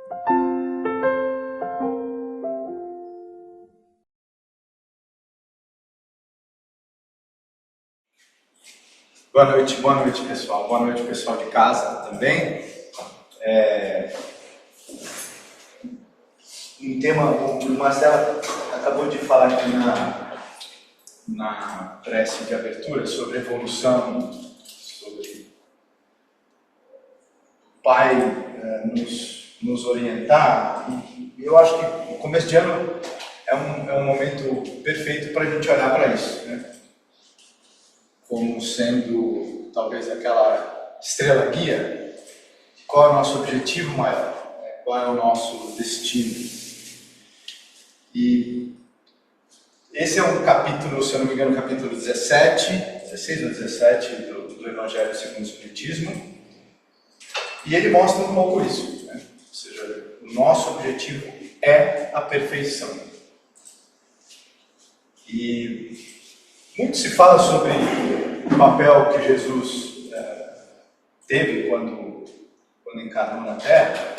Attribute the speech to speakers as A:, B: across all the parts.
A: Boa noite pessoal. Boa noite pessoal de casa também. Um tema, o Marcelo acabou de falar aqui na prece de abertura sobre evolução, sobre o Pai nos orientar. E eu acho que o começo de ano é um momento perfeito para a gente olhar para isso, né? Como sendo talvez aquela estrela guia, qual é o nosso objetivo maior, qual é o nosso destino. E esse é um capítulo, se eu não me engano, capítulo 16 ou 17 do Evangelho segundo o Espiritismo, e ele mostra um pouco isso, né? Ou seja, o nosso objetivo é a perfeição. E muito se fala sobre o papel que Jesus teve quando encarnou na Terra.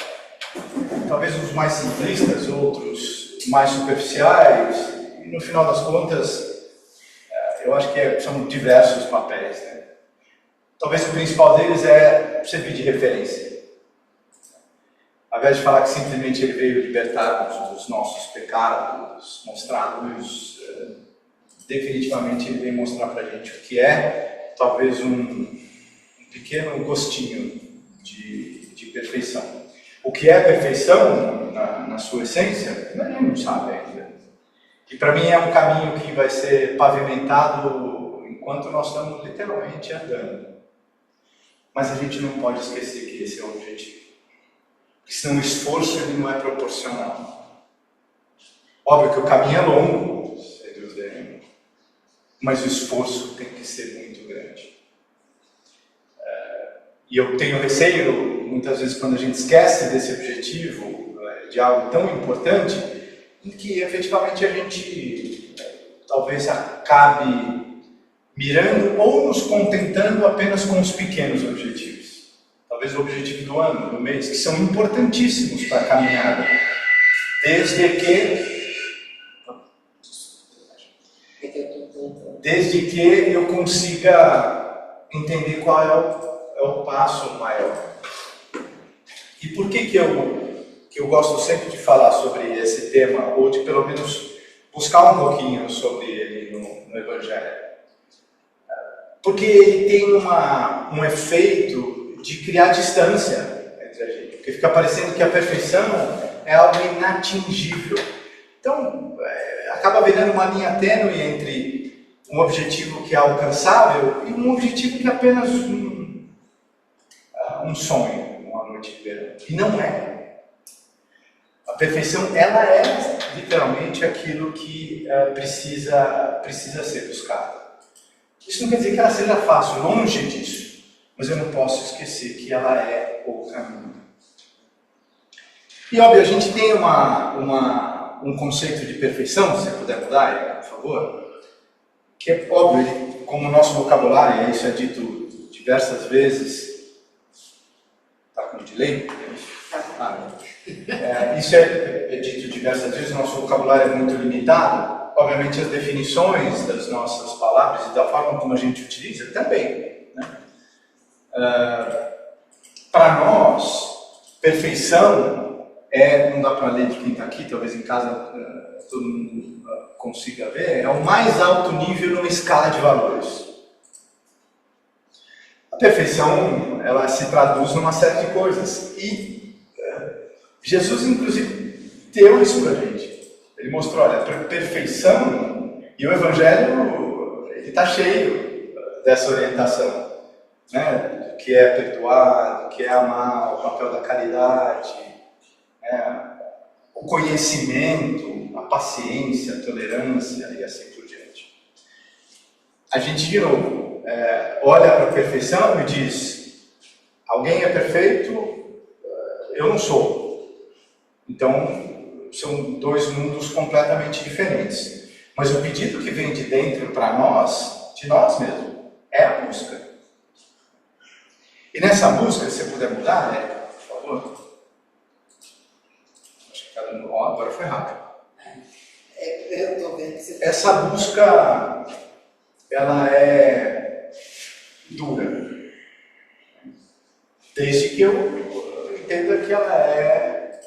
A: Talvez uns mais simplistas, outros mais superficiais. E no final das contas, eu acho que são diversos papéis, né? Talvez o principal deles é servir de referência. Ao invés de falar que simplesmente ele veio libertar-nos dos nossos pecados, mostrar-nos... definitivamente ele vem mostrar para a gente o que é, talvez um pequeno gostinho de perfeição. O que é perfeição, na sua essência, ninguém não sabe ainda. E para mim é um caminho que vai ser pavimentado enquanto nós estamos literalmente andando. Mas a gente não pode esquecer que esse é o objetivo. Porque senão o esforço ele não é proporcional. Óbvio que o caminho é longo, sem dúvida nenhuma. Mas o esforço tem que ser muito grande. E eu tenho receio, muitas vezes, quando a gente esquece desse objetivo, de algo tão importante, em que efetivamente a gente talvez acabe mirando ou nos contentando apenas com os pequenos objetivos. Talvez o objetivo do ano, do mês, que são importantíssimos para a caminhada. Desde que eu consiga entender qual é o passo maior. E por que eu gosto sempre de falar sobre esse tema, ou de pelo menos buscar um pouquinho sobre ele no Evangelho? Porque ele tem um efeito de criar distância entre a gente, porque fica parecendo que a perfeição é algo inatingível. Então, acaba virando uma linha tênue entre um objetivo que é alcançável e um objetivo que é apenas um sonho, uma noite de verão. E não é. A perfeição, ela é literalmente aquilo que precisa ser buscado. Isso não quer dizer que ela seja fácil, longe disso. Mas eu não posso esquecer que ela é o caminho. E óbvio, a gente tem um conceito de perfeição, se você puder mudar, por favor, que é óbvio, como o nosso vocabulário, e isso é dito diversas vezes, está com delay? Isso é dito diversas vezes, o nosso vocabulário é muito limitado, obviamente as definições das nossas palavras e da forma como a gente utiliza também, né? Para nós, perfeição não dá para ler de quem está aqui, talvez em casa todo mundo consiga ver, é o mais alto nível numa escala de valores. A perfeição, ela se traduz numa série de coisas, e Jesus, inclusive, deu isso para a gente. Ele mostrou, olha, perfeição, e o Evangelho, ele está cheio dessa orientação, né? Do que é perdoar, do que é amar, o papel da caridade, o conhecimento, a paciência, a tolerância e assim por diante. A gente, de novo, olha para a perfeição e diz, alguém é perfeito, eu não sou. Então, são dois mundos completamente diferentes. Mas o pedido que vem de dentro para nós, de nós mesmos, é a busca. E nessa busca, se você puder mudar, por favor. Ó, agora foi rápido.
B: Eu tô vendo que você...
A: Essa busca, ela é dura. Desde que eu entenda que ela é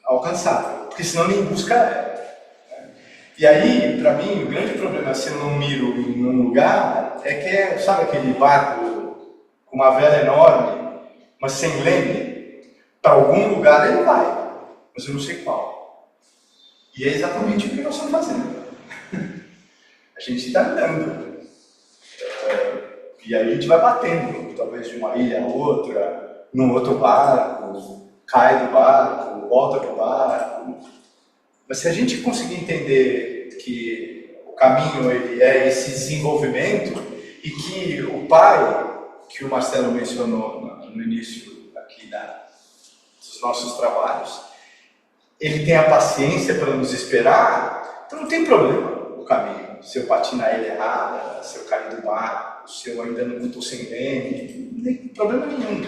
A: alcançável. Porque senão nem busca é. E aí, para mim, o grande problema se eu não miro em um lugar é que sabe aquele barco com uma vela enorme, mas sem leme? Para algum lugar ele vai, mas eu não sei qual. E é exatamente o que nós estamos fazendo. A gente está andando. E aí a gente vai batendo, talvez de uma ilha a outra, num outro barco, cai do barco, volta para o barco. Mas se a gente conseguir entender que o caminho ele é esse desenvolvimento e que o Pai, que o Marcelo mencionou no início aqui dos nossos trabalhos, ele tem a paciência para nos esperar, então não tem problema o caminho. Se eu bati na ilha errada, se eu caí do barco, se eu ainda não estou sem leme, não tem problema nenhum.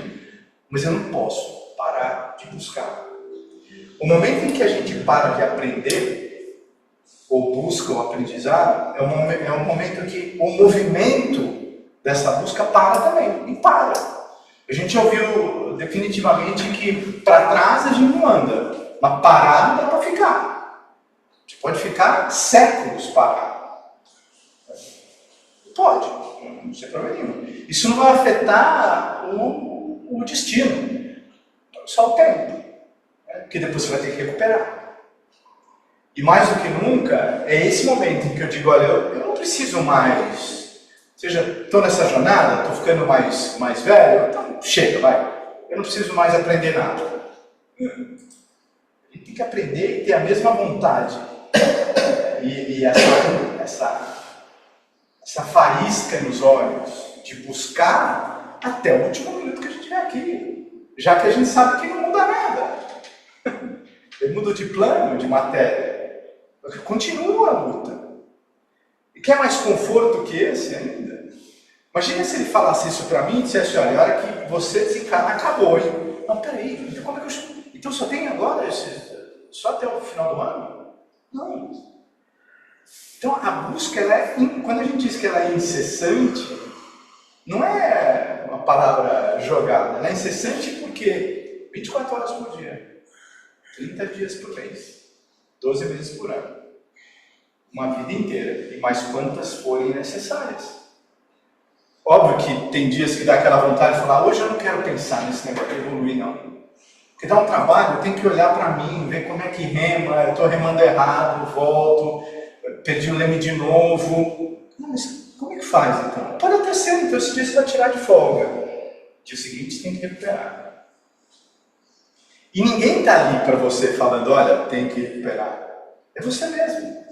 A: Mas eu não posso parar de buscar. O momento em que a gente para de aprender, ou busca o aprendizado, é um momento que o movimento dessa busca para também, e para. A gente ouviu definitivamente que para trás a gente não anda, mas parar não dá para ficar. A gente pode ficar séculos parado. Pode, não tem problema nenhum. Isso não vai afetar o destino, só o tempo. Porque depois você vai ter que recuperar. E mais do que nunca, é esse momento em que eu digo, olha, eu não preciso mais, ou seja, estou nessa jornada, estou ficando mais velho, então chega, vai. Eu não preciso mais aprender nada. Ele tem que aprender e ter a mesma vontade. E essa faísca nos olhos de buscar até o último minuto que a gente vem aqui. Já que a gente sabe que não muda nada. Ele muda de plano, de matéria. Continua a luta. E quer mais conforto que esse ainda? Imagina se ele falasse isso para mim e dissesse, olha, a hora que você desencarnar, acabou, hein? Não, peraí, então como é que eu... Então só tem agora, só até o final do ano? Não. Então a busca, quando a gente diz que ela é incessante, não é uma palavra jogada, ela é incessante porque 24 horas por dia. 30 dias por mês, 12 meses por ano, uma vida inteira, e mais quantas forem necessárias. Óbvio que tem dias que dá aquela vontade de falar, hoje eu não quero pensar nesse negócio de evoluir, não. Porque dá um trabalho, eu tenho que olhar para mim, ver como é que rema, eu estou remando errado, volto, perdi o leme de novo. Não, mas como é que faz então? Pode até ser, então esse dia você vai tirar de folga. Dia seguinte você tem que recuperar. E ninguém está ali para você falando, olha, tem que recuperar. É você mesmo.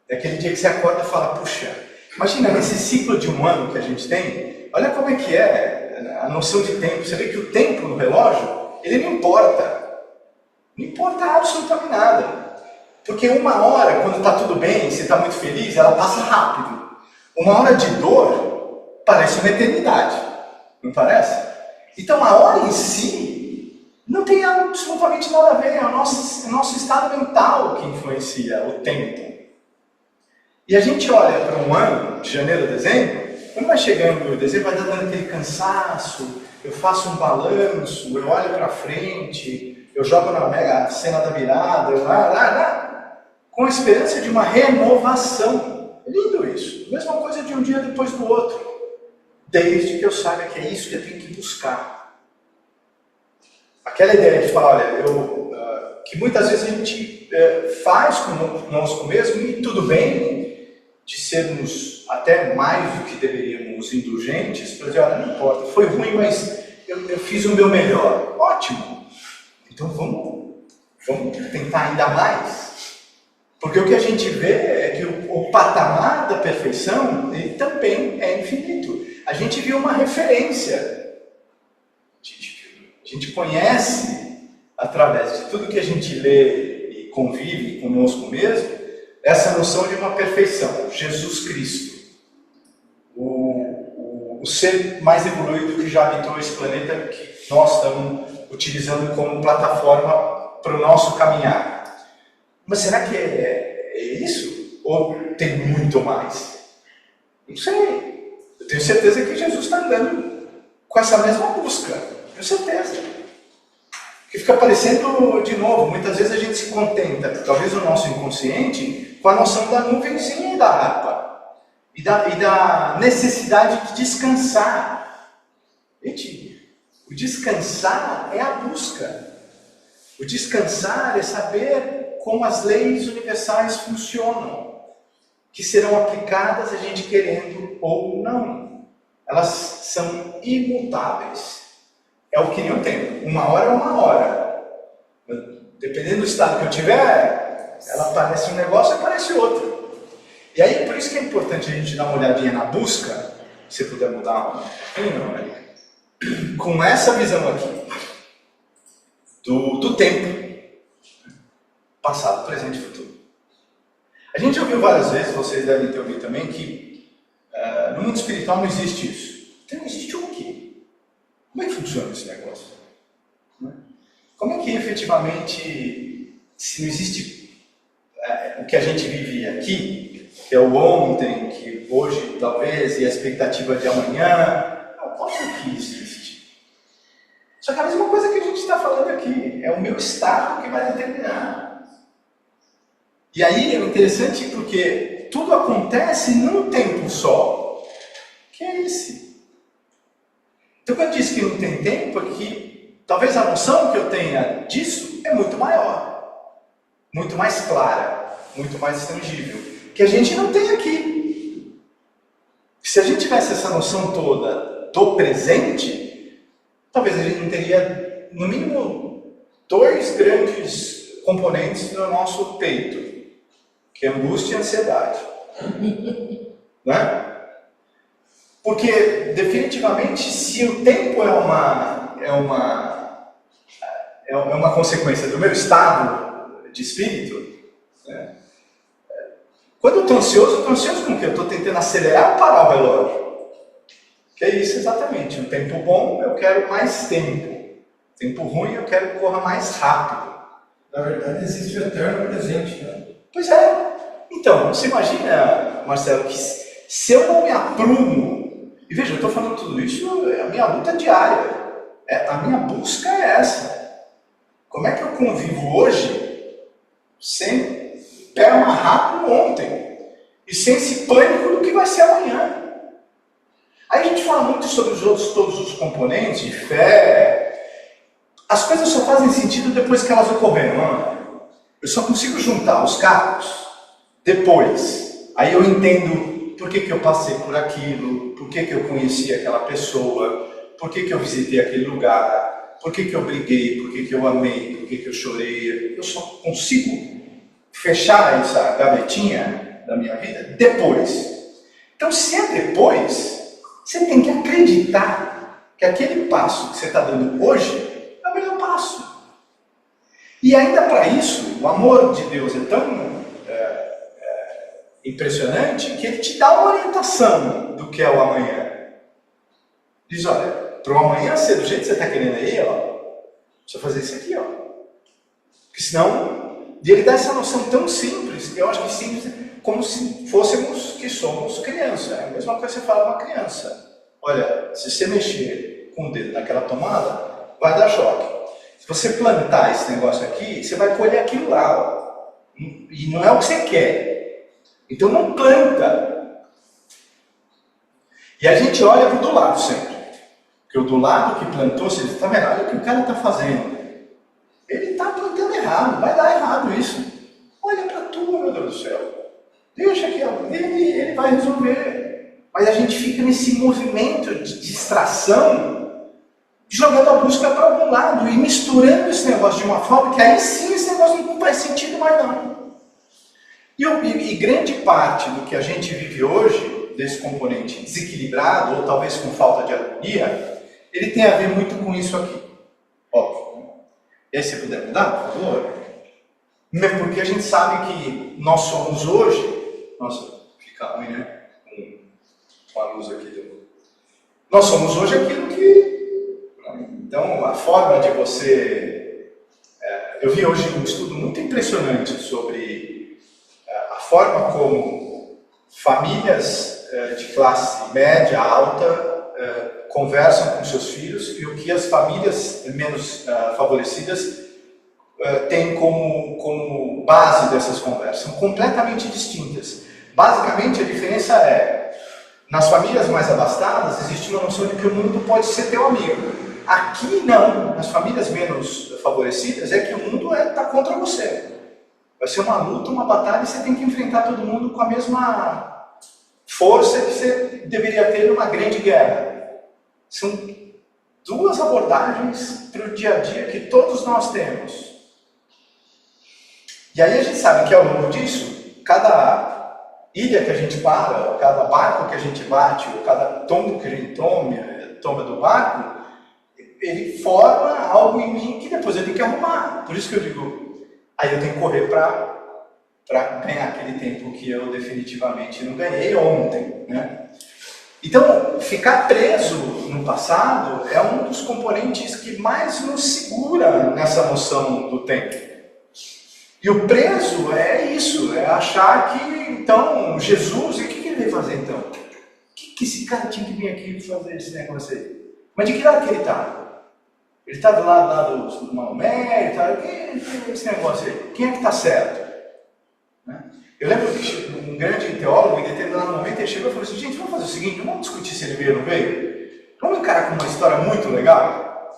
A: É aquele dia que você acorda e fala, puxa, imagina nesse ciclo de um ano que a gente tem, olha como é que é a noção de tempo. Você vê que o tempo no relógio, ele não importa. Não importa absolutamente nada. Porque uma hora, quando está tudo bem, você está muito feliz, ela passa rápido. Uma hora de dor parece uma eternidade. Não parece? Então a hora em si não tem absolutamente nada a ver, é o nosso estado mental que influencia o tempo. E a gente olha para um ano, de janeiro a dezembro, quando vai chegando o dezembro, vai dando aquele cansaço, eu faço um balanço, eu olho para frente, eu jogo na mega cena da virada, com a esperança de uma renovação. É lindo isso. Mesma coisa de um dia depois do outro. Desde que eu saiba que é isso que eu tenho que buscar. Aquela ideia de falar, olha, que muitas vezes a gente faz conosco mesmo, e tudo bem, de sermos até mais do que deveríamos indulgentes, para dizer, olha, não importa, foi ruim, mas eu fiz o meu melhor. Ótimo! Então vamos tentar ainda mais. Porque o que a gente vê é que o patamar da perfeição, ele também é infinito. A gente viu uma referência. A gente conhece, através de tudo que a gente lê e convive conosco mesmo, essa noção de uma perfeição. Jesus Cristo, o ser mais evoluído que já habitou esse planeta, que nós estamos utilizando como plataforma para o nosso caminhar. Mas será que é isso? Ou tem muito mais? Não sei. Eu tenho certeza que Jesus está andando com essa mesma busca. Tenho certeza. Que fica parecendo, de novo, muitas vezes a gente se contenta, talvez o nosso inconsciente, com a noção da nuvenzinha e da harpa. E da necessidade de descansar. Gente, o descansar é a busca. O descansar é saber como as leis universais funcionam, que serão aplicadas a gente querendo ou não. Elas são imutáveis. É o que nem o tempo. 1 hora é 1 hora. Dependendo do estado que eu tiver, ela parece um negócio e parece outro. E aí, por isso que é importante a gente dar uma olhadinha na busca, se puder mudar um pouquinho, com essa visão aqui, do tempo, passado, presente e futuro. A gente ouviu várias vezes, vocês devem ter ouvido também, que no mundo espiritual não existe isso. Então existe o quê? Como é que funciona esse negócio? Como é que efetivamente, se não existe o que a gente vive aqui, que é o ontem, que hoje talvez, e a expectativa de amanhã, qual é o que existe? Só que a mesma coisa que a gente está falando aqui, é o meu estado que vai determinar. E aí é interessante porque tudo acontece num tempo só, que é esse. Então quando eu disse que não tem tempo, é que talvez a noção que eu tenha disso é muito maior, muito mais clara, muito mais tangível, que a gente não tem aqui. Se a gente tivesse essa noção toda do presente, talvez a gente não teria, no mínimo, 2 grandes componentes no nosso peito, que é angústia e ansiedade. Né? Porque, definitivamente, se o tempo é uma consequência do meu estado de espírito, né? Quando eu estou ansioso com o quê? Eu estou tentando acelerar ou parar o relógio? Que é isso exatamente. Um tempo bom, eu quero mais tempo. Tempo ruim, eu quero que corra mais rápido.
C: Na verdade, existe o eterno presente, né?
A: Pois é. Então, você imagina, Marcelo, que se eu não me aprumo, e veja, eu estou falando tudo isso, é a minha luta diária, a minha busca é essa. Como é que eu convivo hoje sem pé amarrado ontem e sem esse pânico do que vai ser amanhã? Aí a gente fala muito sobre todos os componentes de fé. As coisas só fazem sentido depois que elas ocorreram, não? Eu só consigo juntar os cacos depois. Aí eu entendo por que eu passei por aquilo, por que eu conheci aquela pessoa, por que eu visitei aquele lugar, por que eu briguei, por que eu amei, por que eu chorei. Eu só consigo fechar essa gavetinha da minha vida depois. Então, se é depois, você tem que acreditar que aquele passo que você está dando hoje é o melhor passo. E ainda para isso, o amor de Deus é tão impressionante que ele te dá uma orientação do que é o amanhã. Diz, olha, para o amanhã ser do jeito que você está querendo aí, ó, precisa fazer isso aqui, ó. Porque senão, e ele dá essa noção tão simples, que eu acho que simples, como se fôssemos que somos criança. É a mesma coisa que você fala para uma criança. Olha, se você mexer com o dedo naquela tomada, vai dar choque. Se você plantar esse negócio aqui, você vai colher aquilo lá, ó. E não é o que você quer. Então não planta. E a gente olha para o do lado sempre. Porque o do lado que plantou, você está vendo? Olha o que o cara está fazendo. Ele está plantando errado, vai dar errado isso. Olha para tu, meu Deus do céu. Deixa que ele vai resolver. Mas a gente fica nesse movimento de distração, jogando a busca para algum lado e misturando esse negócio de uma forma que aí sim esse negócio não faz sentido mais não. E grande parte do que a gente vive hoje, desse componente desequilibrado, ou talvez com falta de harmonia, ele tem a ver muito com isso aqui. Óbvio. E aí, se puder mudar, por favor? Porque a gente sabe que nós somos hoje... Nossa, fica ruim, né? Com a luz aqui. Nós somos hoje aquilo que... Então, a forma de você Eu vi hoje um estudo muito impressionante sobre a forma como famílias de classe média, alta, conversam com seus filhos e o que as famílias menos favorecidas têm como base dessas conversas. São completamente distintas. Basicamente, a diferença é, nas famílias mais abastadas, existe uma noção de que o mundo pode ser teu amigo. Aqui não, nas famílias menos favorecidas, é que o mundo está contra você. Vai ser uma luta, uma batalha, e você tem que enfrentar todo mundo com a mesma força que você deveria ter numa grande guerra. São duas abordagens para o dia a dia que todos nós temos. E aí a gente sabe que ao longo disso, cada ilha que a gente para, cada barco que a gente bate, ou cada tombo que a gente toma do barco, ele forma algo em mim que depois eu tenho que arrumar. Por isso que eu digo, aí eu tenho que correr para ganhar aquele tempo que eu definitivamente não ganhei ontem, né? Então, ficar preso no passado é um dos componentes que mais nos segura nessa noção do tempo. E o preso é isso, é achar que, então, Jesus, e o que ele veio fazer então? O que esse cara tinha que vir aqui fazer esse negócio aí? Mas de que lado que ele está? Ele está do lado lá do Maomé, que é esse negócio aí? Quem é que está certo? Né? Eu lembro que um grande teólogo, em determinado momento, ele chegou e falou assim, gente, vamos fazer o seguinte, vamos discutir se ele veio ou não veio? Vamos encarar com uma história muito legal,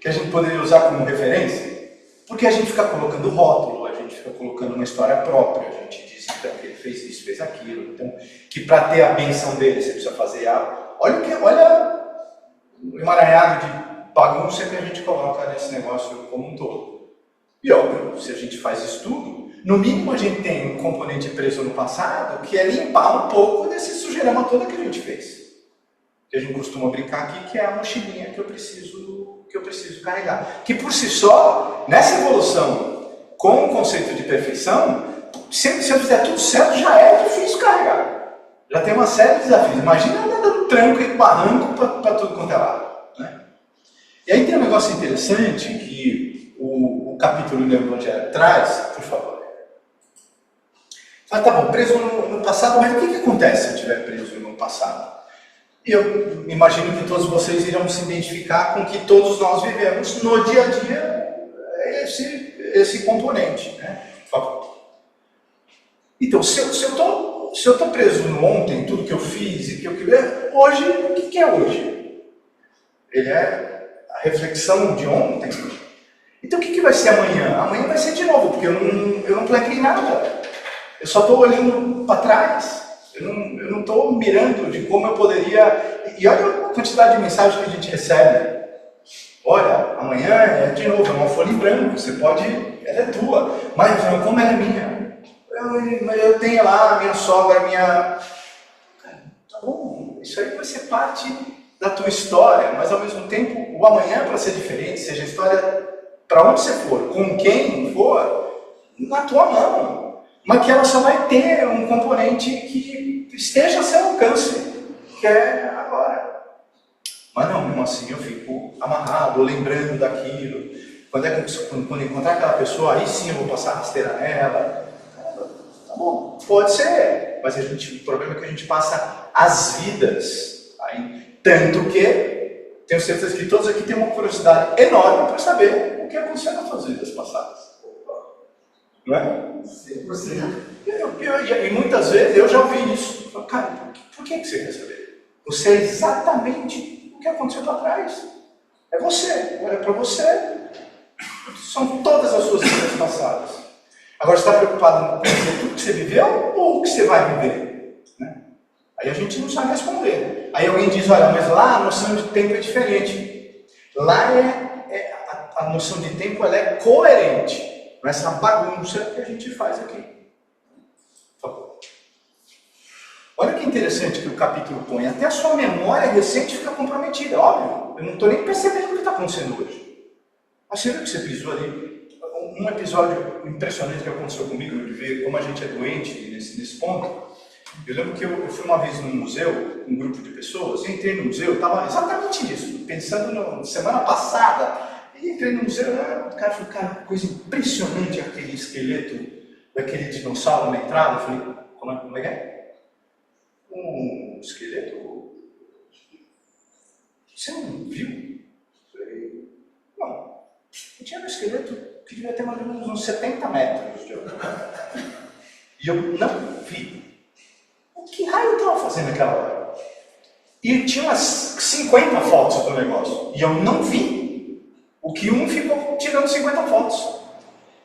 A: que a gente poderia usar como referência, porque a gente fica colocando rótulo, a gente fica colocando uma história própria, a gente diz então, que ele fez isso, fez aquilo, então, que para ter a benção dele você precisa fazer algo. Olha o emaranhado de bagunça que a gente coloca nesse negócio como um todo. E óbvio, se a gente faz isso tudo, no mínimo a gente tem um componente preso no passado, que é limpar um pouco desse sujeirama toda que a gente fez. Que a gente costuma brincar aqui, que é a mochilinha que eu preciso carregar. Que por si só, nessa evolução com o conceito de perfeição, se eu fizer tudo certo, já é difícil carregar. Já tem uma série de desafios. Imagina andar dando tranco e barranco para tudo quanto é lado. Né? E aí tem um negócio interessante que o capítulo do Evangelho traz, por favor. Fala, tá bom, preso no passado, mas o que acontece se eu estiver preso no passado? E eu imagino que todos vocês irão se identificar com o que todos nós vivemos no dia a dia, esse componente. Né? Por favor. Então, se eu estou preso no ontem, tudo que eu fiz e que eu queria, hoje, o que é hoje? Ele é a reflexão de ontem. Então, o que vai ser amanhã? Amanhã vai ser de novo, porque eu não planejei nada. Eu só estou olhando para trás. Eu não estou mirando de como eu poderia... E olha a quantidade de mensagens que a gente recebe. Olha, amanhã é de novo, é uma folha em branco. Você pode... Ela é tua. Mas como ela é minha? Eu tenho lá a minha sogra, Cara, tá bom, isso aí vai ser parte da tua história, mas ao mesmo tempo, o amanhã para ser diferente, seja a história para onde você for, com quem for, na tua mão. Mas que ela só vai ter um componente que esteja a seu alcance, que é agora. Mas não, mesmo assim eu fico amarrado, lembrando daquilo. Quando encontrar aquela pessoa, aí sim eu vou passar a rasteira nela. Tá bom, pode ser, mas o problema é que a gente passa as vidas aí, tanto que tenho certeza que todos aqui têm uma curiosidade enorme para saber o que aconteceu nas suas vidas passadas. Não é? 100%. E muitas vezes eu já ouvi isso. Eu falo, cara, por que você quer saber? Você é exatamente o que aconteceu para trás. É você, olha para você. São todas as suas vidas passadas. Agora, você está preocupado com tudo que você viveu ou o que você vai viver? Né? Aí a gente não sabe responder. Aí alguém diz, olha, mas lá a noção de tempo é diferente. Lá a noção de tempo ela é coerente. Não é essa bagunça que a gente faz aqui. Por favor. Olha que interessante que o capítulo põe. Até a sua memória recente fica comprometida. Óbvio, eu não estou nem percebendo o que está acontecendo hoje. Mas você viu que você pisou ali? Um episódio impressionante que aconteceu comigo, de ver como a gente é doente nesse ponto. Eu lembro que eu fui uma vez num museu, um grupo de pessoas, eu entrei no museu, estava exatamente isso, pensando na semana passada, Aí entrei no museu, o cara falou, cara, que coisa impressionante aquele esqueleto daquele dinossauro na entrada. Eu falei, como é que é? Um esqueleto? Você não viu? Eu falei, não. Eu tinha um esqueleto que devia ter mais ou menos uns 70 metros de altura. E eu não vi. O que raio eu estava fazendo naquela hora? E tinha umas 50 fotos do negócio. E eu não vi. O que um ficou tirando 50 fotos.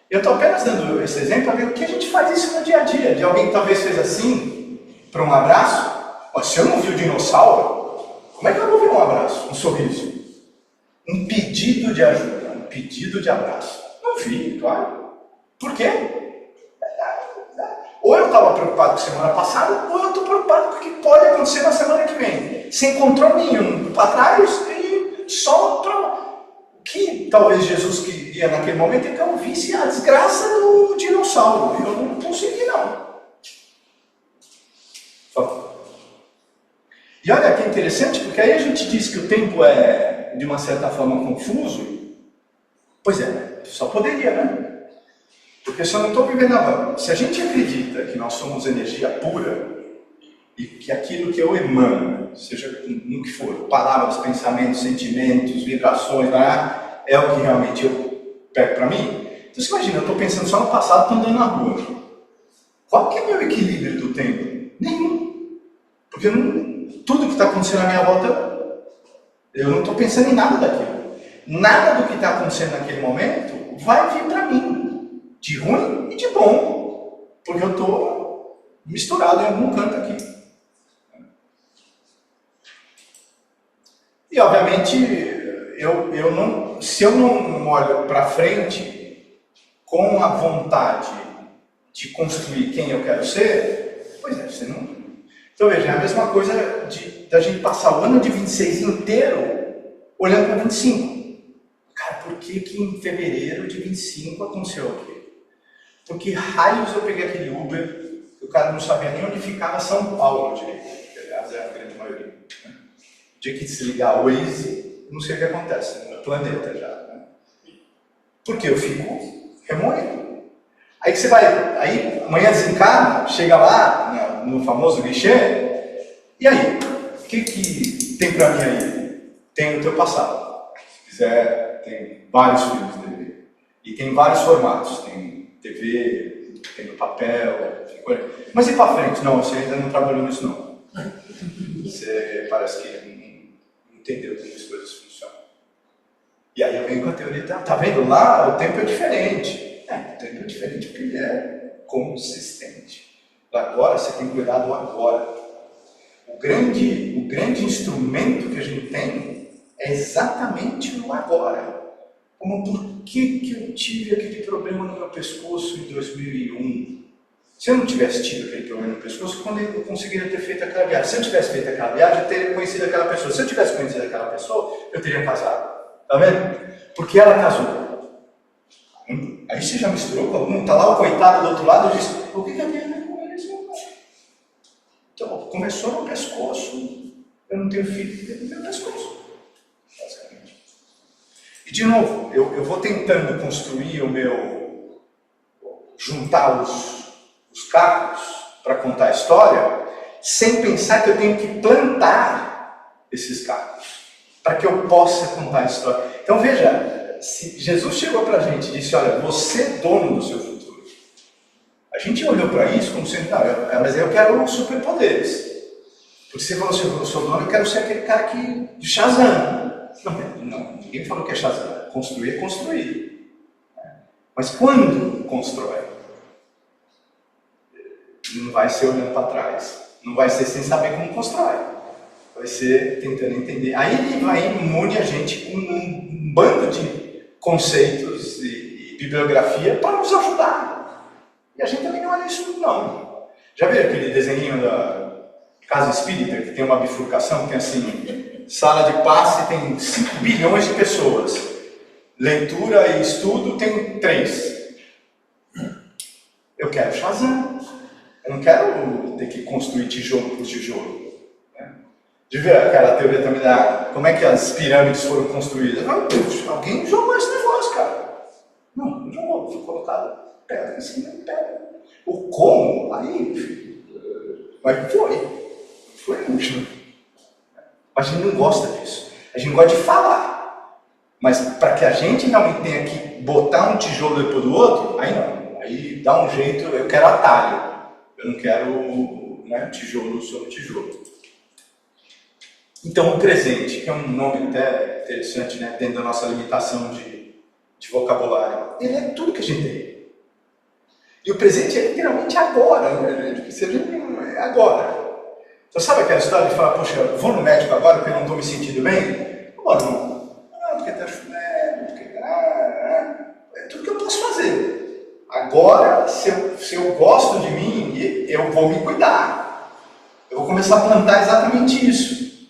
A: Eu estou apenas dando esse exemplo para ver o que a gente faz isso no dia a dia. De alguém que talvez fez assim, para um abraço. Mas se eu não vi o dinossauro, como é que eu vou ver um abraço, um sorriso? Um pedido de ajuda, um pedido de abraço. Não vi, claro. Por quê? Ou eu estava preocupado com a semana passada, ou eu estou preocupado com o que pode acontecer na semana que vem. Sem controle nenhum para trás e só para... O que talvez Jesus queria naquele momento é que eu visse a desgraça do dinossauro. Eu não consegui, não. E olha que interessante, porque aí a gente diz que o tempo é, de uma certa forma, confuso. Pois é, só poderia, né? Porque se eu não estou vivendo agora, se a gente acredita que nós somos energia pura, e que aquilo que eu emano, seja no que for, palavras, pensamentos, sentimentos, vibrações, é o que realmente eu pego para mim. Então você imagina, eu estou pensando só no passado, estou andando na rua. Qual que é o meu equilíbrio do tempo? Nenhum. Porque tudo que está acontecendo à minha volta, eu não estou pensando em nada daquilo. Nada do que está acontecendo naquele momento vai vir para mim, de ruim e de bom, porque eu estou misturado em algum canto aqui. E obviamente, se eu não olho para frente com a vontade de construir quem eu quero ser, pois é, você não... Então veja, é a mesma coisa da gente passar o ano de 26 inteiro olhando para 25. Cara, por que em fevereiro de 25 aconteceu aquilo? Por que raios eu peguei aquele Uber que o cara não sabia nem onde ficava São Paulo direito? Que aliás é a grande maioria. Né? O dia que desligar o Waze, não sei o que acontece, no planeta já. Né? Porque eu fico remoendo. Aí que você vai, aí amanhã desencarna, chega lá no famoso guichê, e aí? O que tem pra mim aí? Tem o teu passado. Se quiser, tem vários filmes dele. E tem vários formatos. Tem TV, tem no papel, mas e pra frente? Não, você ainda não trabalhou nisso não. Você parece que não entendeu como as coisas funcionam. E aí eu venho com a teoria, tá vendo lá? O tempo é diferente. O tempo é diferente porque ele é consistente. Agora você tem que cuidar do agora. O grande instrumento que a gente tem é exatamente o agora. Como por que eu tive aquele problema no meu pescoço em 2001? Se eu não tivesse tido aquele problema no pescoço, quando eu conseguiria ter feito aquela viagem? Se eu tivesse feito aquela viagem, eu teria conhecido aquela pessoa. Se eu tivesse conhecido aquela pessoa, eu teria casado. Tá vendo? Porque ela casou. Aí você já misturou com algum, tá lá o coitado do outro lado e diz, o que eu tenho a ver com eles? Então, começou no pescoço, eu não tenho filho no meu pescoço, basicamente. E de novo, eu vou tentando construir juntar os cacos para contar a história, sem pensar que eu tenho que plantar esses cacos, para que eu possa contar a história. Então veja, se Jesus chegou para a gente e disse, olha, você é dono do seu futuro. A gente olhou para isso como sendo, mas eu quero superpoderes. Porque você falou assim, eu sou dono, eu quero ser aquele cara de Shazam. Não, ninguém falou que é Shazam. Construir é construir. Mas quando constrói? Não vai ser olhando para trás. Não vai ser sem saber como constrói. Vai ser tentando entender. Aí ele vai imune a gente com um bando de conceitos e bibliografia para nos ajudar. E a gente também não olha isso não. Já viu aquele desenho da Casa Espírita, que tem uma bifurcação, que tem assim, sala de passe tem 5 bilhões de pessoas. Leitura e estudo tem 3. Eu quero Shazam. Eu não quero ter que construir tijolo por tijolo. Né? De ver aquela teoria também da como é que as pirâmides foram construídas. Não, alguém jogou esse negócio, cara. Não jogou, foi colocado pedra em cima de pedra. O como, aí, mas foi útil. A gente não gosta disso. A gente gosta de falar. Mas para que a gente realmente tenha que botar um tijolo depois do outro, aí não. Aí dá um jeito, eu quero atalho. Eu não quero, né, tijolo sobre tijolo. Então, o presente, que é um nome até interessante, né, dentro da nossa limitação de vocabulário, ele é tudo que a gente tem. E o presente é literalmente agora, né, gente? É agora. Então, sabe aquela história de falar, poxa, eu vou no médico agora porque eu não estou me sentindo bem? Bom, não, porque está chovendo, porque... é tudo que eu posso fazer. Agora, se eu gosto de mim, eu vou me cuidar. Eu vou começar a plantar exatamente isso.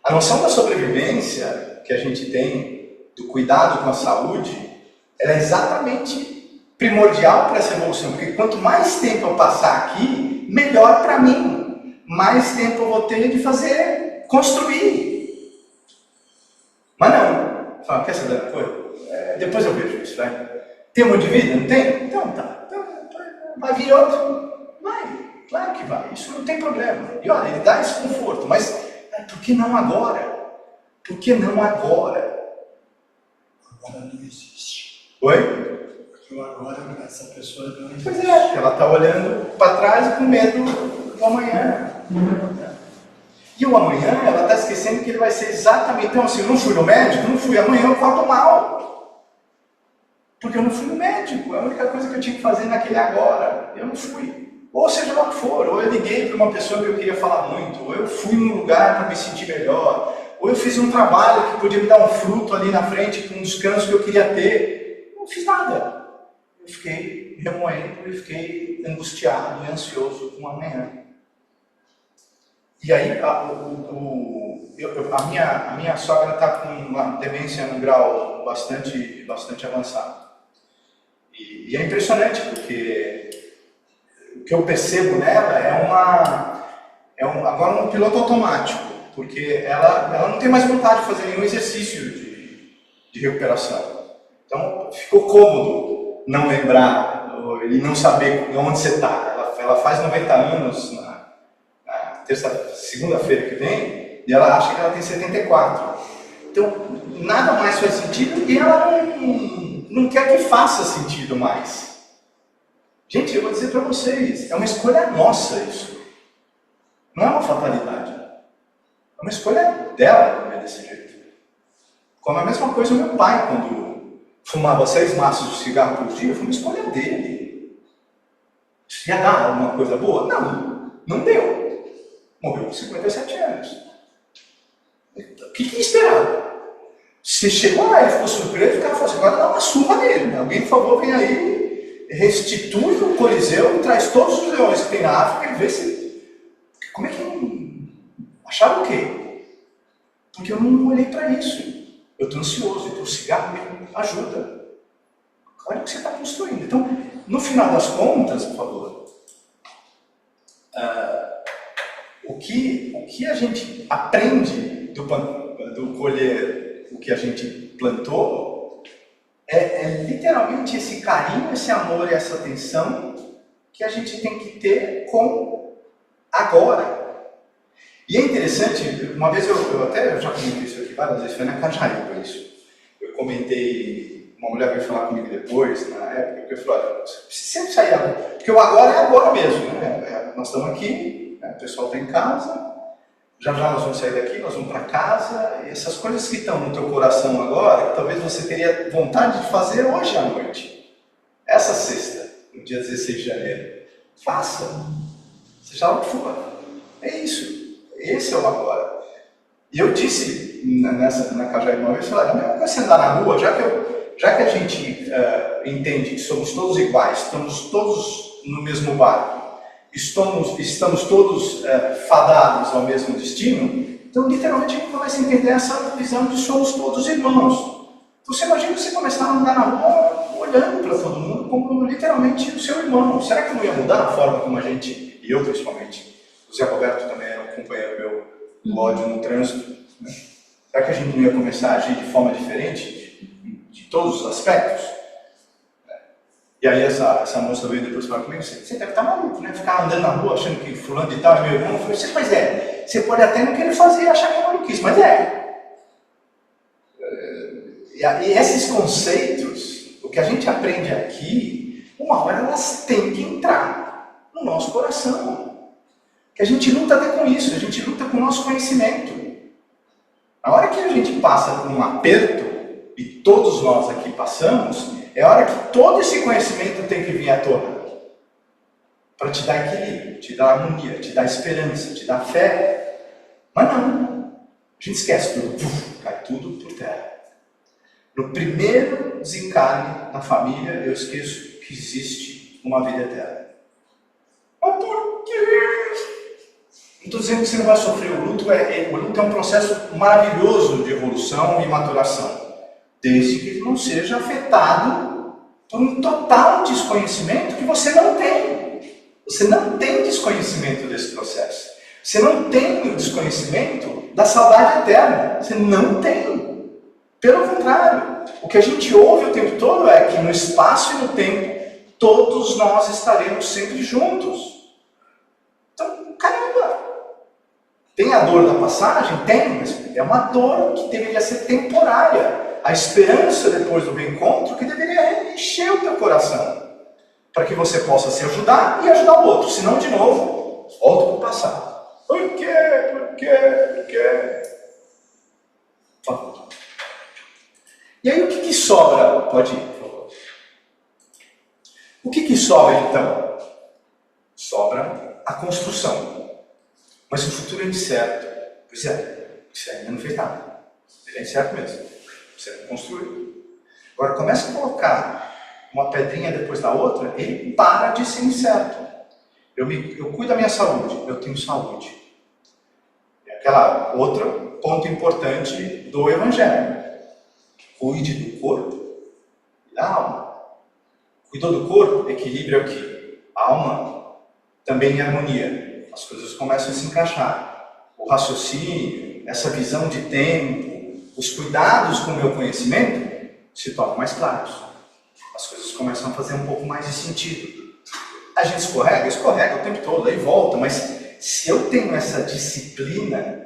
A: A noção da sobrevivência que a gente tem, do cuidado com a saúde, ela é exatamente primordial para essa evolução, porque quanto mais tempo eu passar aqui, melhor para mim, mais tempo eu vou ter de fazer, construir. Mas não, fala, quer saber da coisa? Depois eu vejo isso, vai. Tem um de vida? Não tem? Então tá, vai vir outro? Vai, claro que vai, isso não tem problema. E olha, ele dá esse conforto, mas por que não agora? Por que não agora?
C: Agora não existe.
A: Oi?
C: Porque o agora, essa pessoa não existe.
A: Pois é, ela está olhando para trás com medo do amanhã. E o amanhã, ela está esquecendo que ele vai ser exatamente... Então, assim, eu não fui no médico, não fui. Amanhã eu acordo mal. Porque eu não fui no médico. É a única coisa que eu tinha que fazer naquele agora. Eu não fui. Ou seja lá o que for, ou eu liguei para uma pessoa que eu queria falar muito, ou eu fui num lugar para me sentir melhor, ou eu fiz um trabalho que podia me dar um fruto ali na frente, com um descanso que eu queria ter. Eu não fiz nada. Eu fiquei remoendo e fiquei angustiado e ansioso com o amanhã. E aí, a minha sogra está com uma demência num grau bastante avançado. E é impressionante, porque o que eu percebo nela agora um piloto automático, porque ela não tem mais vontade de fazer nenhum exercício de recuperação. Então ficou cômodo não lembrar e não saber onde você está. Ela faz 90 anos na segunda-feira que vem e ela acha que ela tem 74. Então nada mais faz sentido e ela não quer que faça sentido mais. Gente, eu vou dizer para vocês, é uma escolha nossa isso. Não é uma fatalidade. É uma escolha dela viver desse jeito. Como a mesma coisa o meu pai, quando fumava 6 maços de cigarro por dia, foi uma escolha dele. Ia dar alguma coisa boa? Não deu. Morreu com 57 anos. O que esperava? Se chegou lá, ele ficou surpreso, o cara falou assim, agora dá uma surra nele. Alguém, por favor, vem aí, restitui o Coliseu, traz todos os leões que tem na África e vê se... Como é que... Acharam o quê? Porque eu não olhei para isso. Eu estou ansioso, então o cigarro me ajuda. Olha o que você está construindo. Então, no final das contas, por favor, o que a gente aprende do colher o que a gente plantou é literalmente esse carinho, esse amor e essa atenção que a gente tem que ter com agora. E é interessante, uma vez eu já comentei isso aqui várias vezes, foi na Cajaíba isso. Eu comentei, uma mulher veio falar comigo depois, na época, que eu falei, olha, você sempre sair agora, porque o agora é agora mesmo, né? Nós estamos aqui, né? O pessoal está em casa, já nós vamos sair daqui, nós vamos para casa, e essas coisas que estão no teu coração agora, que talvez você teria vontade de fazer hoje à noite, essa sexta, no dia 16 de janeiro, faça, seja lá o que for, é isso. Esse é o agora. E eu disse na Cajaíba uma vez, a mesma coisa você andar na rua, já que a gente entende que somos todos iguais, estamos todos no mesmo barco, estamos todos fadados ao mesmo destino, então literalmente a gente começa a entender essa visão de somos todos irmãos. Então você imagina você começar a andar na rua olhando para todo mundo como literalmente o seu irmão. Será que não ia mudar a forma como a gente, e eu principalmente, o Zé Roberto também era um companheiro meu o ódio no trânsito, né? Será que a gente não ia começar a agir de forma diferente, de todos os aspectos? E aí essa moça veio depois falar comigo, você deve estar maluco, né? Ficar andando na rua achando que fulano de tal é meu irmão. Eu falei, pois é, você pode até não querer fazer, achar que é maluquice, mas é. E esses conceitos, o que a gente aprende aqui, uma hora elas têm que entrar no nosso coração. Que a gente luta até com isso, a gente luta com o nosso conhecimento. A hora que a gente passa por um aperto, e todos nós aqui passamos, é a hora que todo esse conhecimento tem que vir à tona. Para te dar equilíbrio, te dar harmonia, te dar esperança, te dar fé. Mas não. A gente esquece tudo. Cai tudo por terra. No primeiro desencarne na família, eu esqueço que existe uma vida eterna. Mas por quê? Não estou dizendo que você não vai sofrer o luto. O luto é um processo maravilhoso de evolução e maturação. Desde que ele não seja afetado por um total desconhecimento que você não tem. Você não tem desconhecimento desse processo. Você não tem o desconhecimento da saudade eterna. Você não tem. Pelo contrário, o que a gente ouve o tempo todo é que no espaço e no tempo, todos nós estaremos sempre juntos. Então, caramba! Tem a dor da passagem? Tem, mas é uma dor que deveria ser temporária. A esperança depois do reencontro que deveria encher o teu coração, para que você possa se ajudar e ajudar o outro. Senão, de novo, volta para o passado. Por quê? Por quê? Por quê? E aí o que sobra? Pode ir, por favor. O que sobra então? Sobra a construção. Mas o futuro é incerto. Pois é, você ainda não fez nada. Ele é incerto mesmo. Você não construiu. Agora começa a colocar uma pedrinha depois da outra, ele para de ser incerto. Eu cuido da minha saúde, eu tenho saúde. É aquela outra ponto importante do Evangelho. Cuide do corpo e da alma. Cuidou do corpo, equilíbrio aqui. A alma também em harmonia. As coisas começam a se encaixar. O raciocínio, essa visão de tempo, os cuidados com o meu conhecimento se tornam mais claros. As coisas começam a fazer um pouco mais de sentido. A gente escorrega o tempo todo, aí volta, mas se eu tenho essa disciplina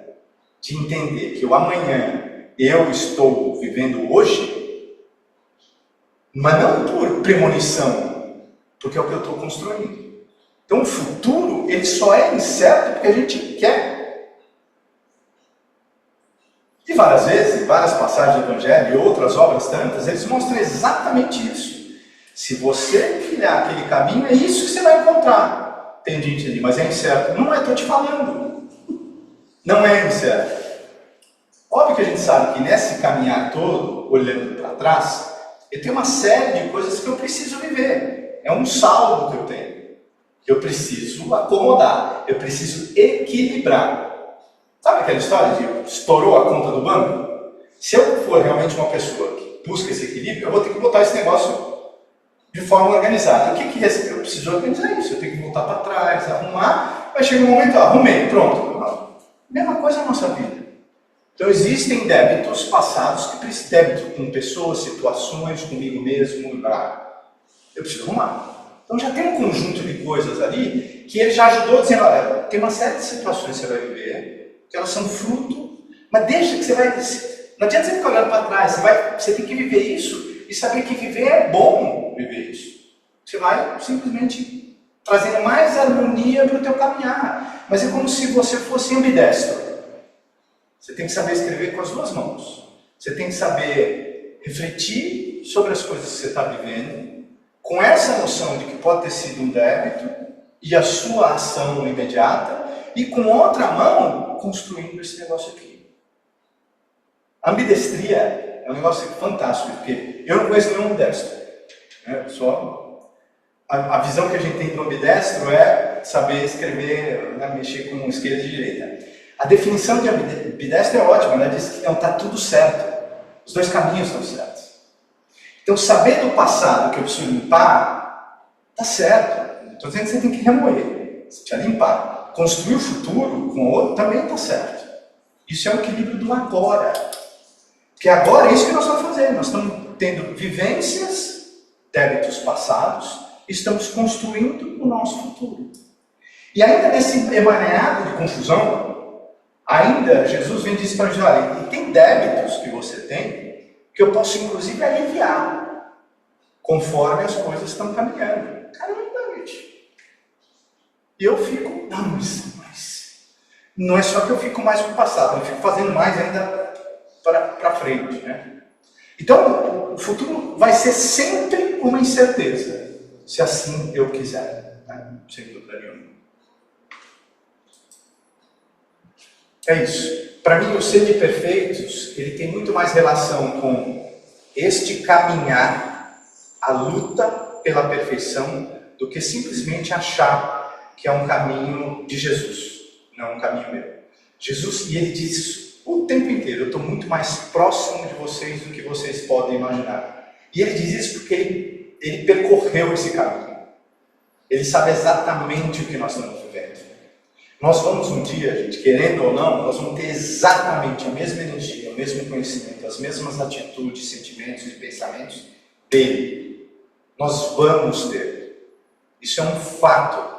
A: de entender que o amanhã eu estou vivendo hoje, mas não por premonição, porque é o que eu estou construindo. Então o futuro, ele só é incerto porque a gente quer. E várias vezes, várias passagens do Evangelho e outras obras tantas, eles mostram exatamente isso. Se você trilhar aquele caminho, é isso que você vai encontrar. Tem gente ali, mas é incerto. Não é, estou te falando. Não é incerto. Óbvio que a gente sabe que nesse caminhar todo, olhando para trás, eu tenho uma série de coisas que eu preciso viver. É um saldo que eu tenho. Eu preciso acomodar. Eu preciso equilibrar. Sabe aquela história de estourou a conta do banco? Se eu for realmente uma pessoa que busca esse equilíbrio, eu vou ter que botar esse negócio de forma organizada. O que eu preciso organizar isso? Eu tenho que voltar para trás, arrumar. Vai chegar um momento, arrumei, pronto. Mesma coisa na nossa vida. Então existem débitos passados, débito com pessoas, situações, comigo mesmo, eu preciso arrumar. Então já tem um conjunto de coisas ali que ele já ajudou dizendo, olha, tem uma série de situações que você vai viver, que elas são fruto, mas deixa que você vai... Não adianta você ficar olhando para trás, você tem que viver isso e saber que viver é bom viver isso. Você vai simplesmente trazendo mais harmonia para o teu caminhar. Mas é como se você fosse ambidestro. Você tem que saber escrever com as duas mãos. Você tem que saber refletir sobre as coisas que você está vivendo, com essa noção de que pode ter sido um débito e a sua ação imediata, e com outra mão construindo esse negócio aqui. A ambidestria é um negócio fantástico, porque eu não conheço nenhum ambidestro. Né? A visão que a gente tem do ambidestro é saber escrever, né? Mexer com esquerda e direita. A definição de ambidestro é ótima, ela diz que está tudo certo. Os dois caminhos estão certos. Então, saber do passado que eu preciso limpar, está certo. Estou dizendo que você tem que remover, você precisa limpar. Construir o futuro com o outro também está certo. Isso é o equilíbrio do agora. Porque agora é isso que nós estamos fazendo. Nós estamos tendo vivências, débitos passados, e estamos construindo o nosso futuro. E ainda nesse emaranhado de confusão, ainda Jesus vem dizer para a gente, olha, e tem débitos que você tem, que eu posso inclusive aliviar, conforme as coisas estão caminhando. Caramba, gente. E eu fico, não, mas não é só que eu fico mais com o passado, eu fico fazendo mais ainda para frente, né? Então, o futuro vai ser sempre uma incerteza, se assim eu quiser, né? Sem dúvida nenhuma. É isso. Para mim, o ser de perfeitos, ele tem muito mais relação com este caminhar, a luta pela perfeição, do que simplesmente achar que é um caminho de Jesus, não um caminho meu. Jesus, e ele diz isso o tempo inteiro, eu estou muito mais próximo de vocês do que vocês podem imaginar. E ele diz isso porque ele percorreu esse caminho. Ele sabe exatamente o que nós estamos vivendo. Nós vamos um dia, gente, querendo ou não, nós vamos ter exatamente a mesma energia, o mesmo conhecimento, as mesmas atitudes, sentimentos e pensamentos dele. Nós vamos ter. Isso é um fato.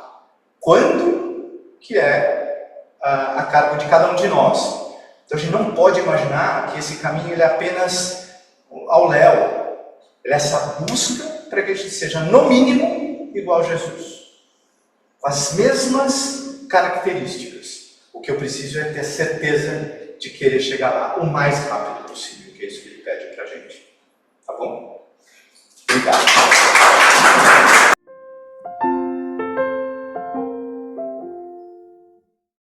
A: Quando que é a cargo de cada um de nós? Então a gente não pode imaginar que esse caminho ele é apenas ao léu. Ele é essa busca para que a gente seja, no mínimo, igual a Jesus. Com as mesmas características. O que eu preciso é ter certeza de querer chegar lá o mais rápido